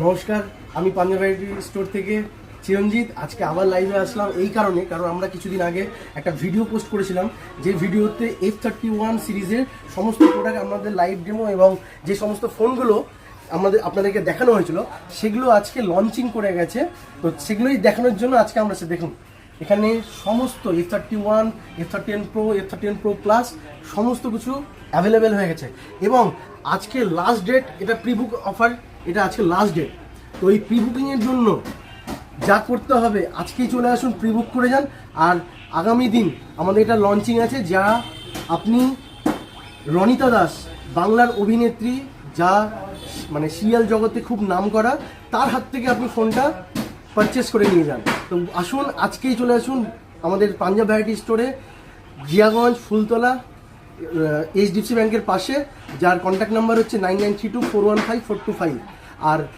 নমস্কার, আমি Punjab variety store থেকে চিরঞ্জিত। আজকে আবার লাইভে আসলাম এই কারণে, কারণ আমরা কিছুদিন আগে একটা ভিডিও পোস্ট করেছিলাম, যে ভিডিওতে F31 সিরিজের সমস্ত প্রোডাক্ট আমাদের লাইভ ডেমো এবং যে সমস্ত ফোনগুলো আপনাদেরকে দেখানো হয়েছিল সেগুলো আজকে লঞ্চিং করে গেছে। তো সেগুলোই দেখানোর জন্য আজকে আমরা দেখুন এখানে সমস্ত F31, F31 Pro, F31 Pro Plus সমস্ত কিছু অ্যাভেলেবেল হয়ে গেছে। এবং আজকে লাস্ট ডেট, এটা প্রিবুক অফার, এটা আজকে লাস্ট ডেট। তো এই প্রি বুকিংয়ের জন্য যা করতে হবে আজকেই চলে আসুন, প্রি বুক করে যান। আর আগামী দিন আমাদের এটা লঞ্চিং আছে, যা আপনি রনিতা দাস, বাংলার অভিনেত্রী, যা মানে সিরিয়াল জগতে খুব নাম করা, তার হাত থেকে আপনি ফোনটা পারচেস করে নিয়ে যান। তো আসুন, আজকেই চলে আসুন আমাদের পাঞ্জাব ভ্যারাইটি স্টোরে, জিয়াগঞ্জ, ফুলতলা, HDFC ব্যাংকের পাশে, যার কন্ট্যাক্ট নাম্বার হচ্ছে 9932415425। আর